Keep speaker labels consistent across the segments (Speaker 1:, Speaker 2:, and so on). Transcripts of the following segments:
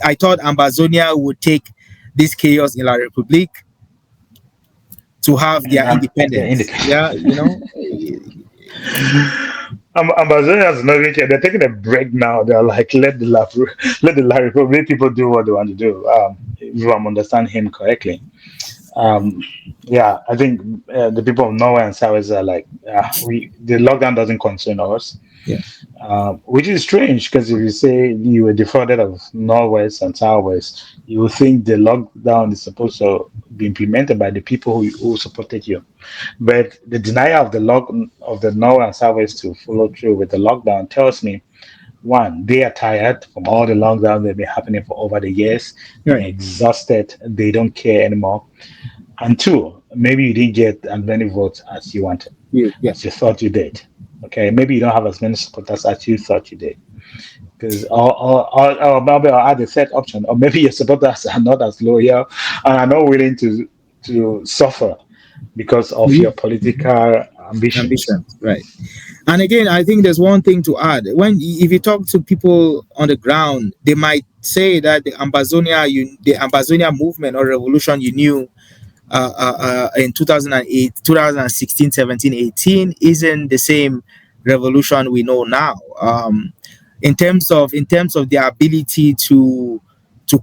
Speaker 1: I thought Ambazonia would take this chaos in La Republique to have their
Speaker 2: They're
Speaker 1: independence. Yeah, you know.
Speaker 2: Ambazonia is not really care. They're taking a break now. They're like, let the Republic people do what they want to do. If I'm understand him correctly. Um, yeah, I think the people of Norway and South are like, the lockdown doesn't concern us.
Speaker 1: Yeah.
Speaker 2: Which is strange because if you say you were defrauded of Northwest and Southwest, you would think the lockdown is supposed to be implemented by the people who supported you. But the denial of the North and Southwest to follow through with the lockdown tells me one, they are tired from all the lockdowns that have been happening for over the years. They're
Speaker 1: Right.
Speaker 2: exhausted. They don't care anymore. And two, maybe you didn't get as many votes as you wanted,
Speaker 1: Yeah.
Speaker 2: as you thought you did. Okay, maybe you don't have as many supporters as you thought you did. Because or maybe I'll add a third option, or maybe your supporters are not as loyal and are not willing to suffer because of your political ambitions.
Speaker 1: Ambition. Right. And again, I think there's one thing to add. If you talk to people on the ground, they might say that the Ambazonia movement or revolution you knew in 2008, 2016, 17, 18 isn't the same revolution we know now. In terms of their ability to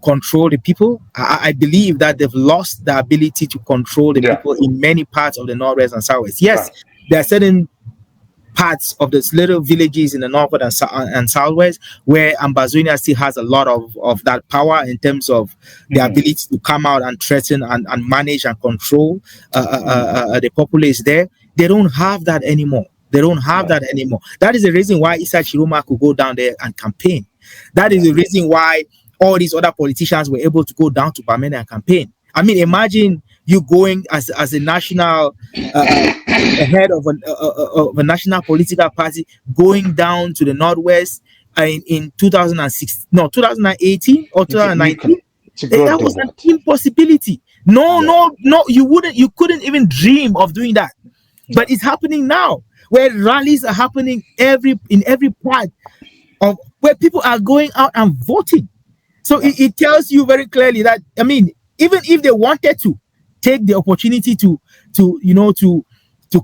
Speaker 1: control the people, I believe that they've lost the ability to control the
Speaker 2: Yeah,
Speaker 1: people in many parts of the Northwest and Southwest. Yes,
Speaker 2: right.
Speaker 1: there are certain parts of those little villages in the northwest and southwest where Ambazonia still has a lot of that power in terms of the ability to come out and threaten and manage and control the populace there. They don't have that anymore. They don't have
Speaker 2: Yeah,
Speaker 1: that anymore. That is the reason why Issa Chiroma could go down there and campaign. That is
Speaker 2: yeah,
Speaker 1: the reason why all these other politicians were able to go down to Bamenda and campaign. I mean, imagine you going as a national head of a national political party going down to the northwest in 2006, no, 2018 or
Speaker 2: you
Speaker 1: 2019.
Speaker 2: can to go
Speaker 1: That
Speaker 2: do
Speaker 1: was an
Speaker 2: what?
Speaker 1: impossibility. No,
Speaker 2: Yeah,
Speaker 1: no, no, you couldn't even dream of doing that.
Speaker 2: yeah,
Speaker 1: But it's happening now, where rallies are happening in every part of where people are going out and voting. So
Speaker 2: yeah,
Speaker 1: it tells you very clearly that, I mean, even if they wanted to take the opportunity to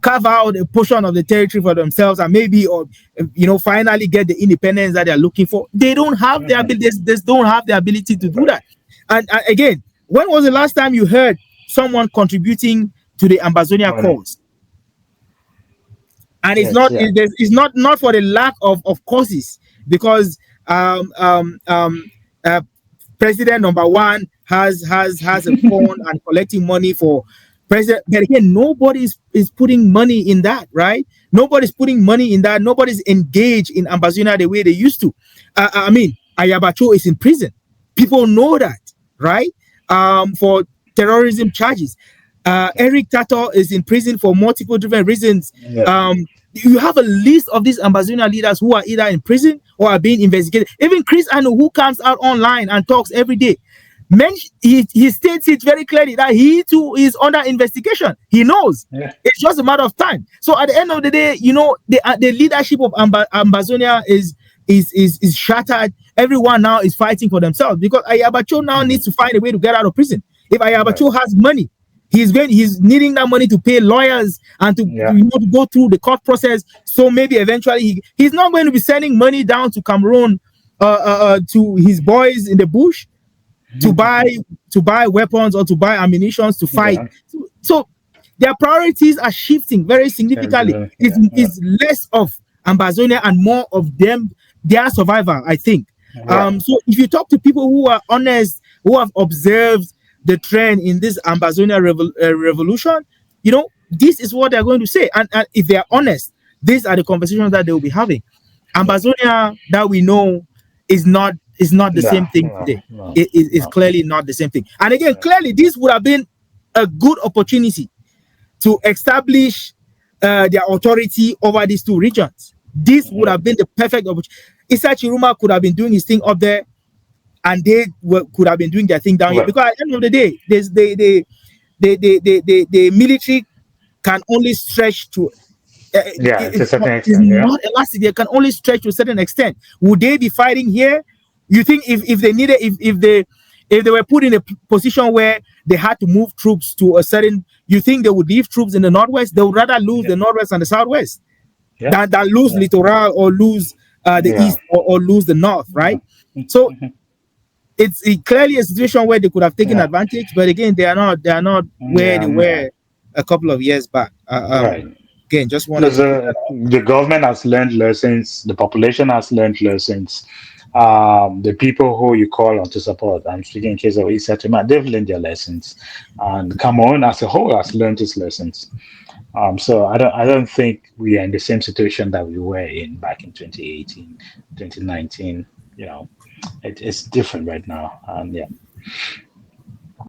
Speaker 1: carve out a portion of the territory for themselves and maybe, or finally get the independence that they're looking for, they don't have the ability. They don't have the ability to do
Speaker 2: right.
Speaker 1: that. And again, when was the last time you heard someone contributing to the Ambazonia
Speaker 2: Money.
Speaker 1: cause? And it's
Speaker 2: Yes,
Speaker 1: not
Speaker 2: yeah,
Speaker 1: not for the lack of causes, because um um um uh, president number one has a fund and collecting money for president, but again, nobody is putting money in that, right? Nobody's putting money in that. Nobody's engaged in Ambazonia the way they used to. I mean, Ayabacho is in prison. People know that, right? For terrorism charges. Eric Tato is in prison for multiple different reasons.
Speaker 2: yeah,
Speaker 1: You have a list of these Ambazonia leaders who are either in prison or are being investigated. Even Chris Anu, who comes out online and talks every day, he states it very clearly that he too is under investigation. He knows.
Speaker 2: yeah,
Speaker 1: It's just a matter of time. So at the end of the day, the leadership of Ambazonia is shattered. Everyone now is fighting for themselves because Ayabacho now needs to find a way to get out of prison. If
Speaker 2: right.
Speaker 1: Ayabacho has money, he's needing that money to pay lawyers and to
Speaker 2: Yeah,
Speaker 1: to go through the court process. So maybe eventually he's not going to be sending money down to Cameroon to his boys in the bush to buy weapons or to buy ammunition to fight.
Speaker 2: yeah,
Speaker 1: So their priorities are shifting very significantly.
Speaker 2: yeah, yeah,
Speaker 1: It's less of Ambazonia and more of their survival, I think.
Speaker 2: yeah,
Speaker 1: So if you talk to people who are honest, who have observed the trend in this Ambazonia revolution, this is what they're going to say. And if they're honest, these are the conversations that they will be having. Ambazonia that we know is not the
Speaker 2: no,
Speaker 1: same thing
Speaker 2: no,
Speaker 1: today.
Speaker 2: no,
Speaker 1: It is
Speaker 2: no.
Speaker 1: clearly not the same thing. And again, clearly this would have been a good opportunity to establish their authority over these two regions. This would have been the perfect opportunity. Issa Chiroma could have been doing his thing up there, and they could have been doing their thing down here.
Speaker 2: Well,
Speaker 1: Because at the end of the day, the military can only stretch to.
Speaker 2: yeah, to a certain
Speaker 1: It's
Speaker 2: extent, yeah.
Speaker 1: not elastic. They can only stretch to a certain extent. Would they be fighting here? You think if they needed if they were put in a position where they had to move troops to a certain, you think they would leave troops in the northwest? They would rather lose
Speaker 2: Yeah,
Speaker 1: the northwest and the southwest
Speaker 2: yeah,
Speaker 1: than lose
Speaker 2: yeah,
Speaker 1: littoral or lose the
Speaker 2: yeah,
Speaker 1: east or lose the north,
Speaker 2: yeah,
Speaker 1: right? So clearly a situation where they could have taken
Speaker 2: yeah.
Speaker 1: advantage, but again, they are not where they
Speaker 2: Yeah, yeah.
Speaker 1: were a couple of years back.
Speaker 2: Right.
Speaker 1: Again, just wanted
Speaker 2: Because
Speaker 1: to put that out.
Speaker 2: the government has learned lessons, the population has learned lessons. The people who you call on to support, I'm speaking in case of East Settlement, they've learned their lessons. And Cameroon as a whole has learned its lessons. So I don't think we are in the same situation that we were in back in 2018, 2019. You know, it's different right now. And yeah.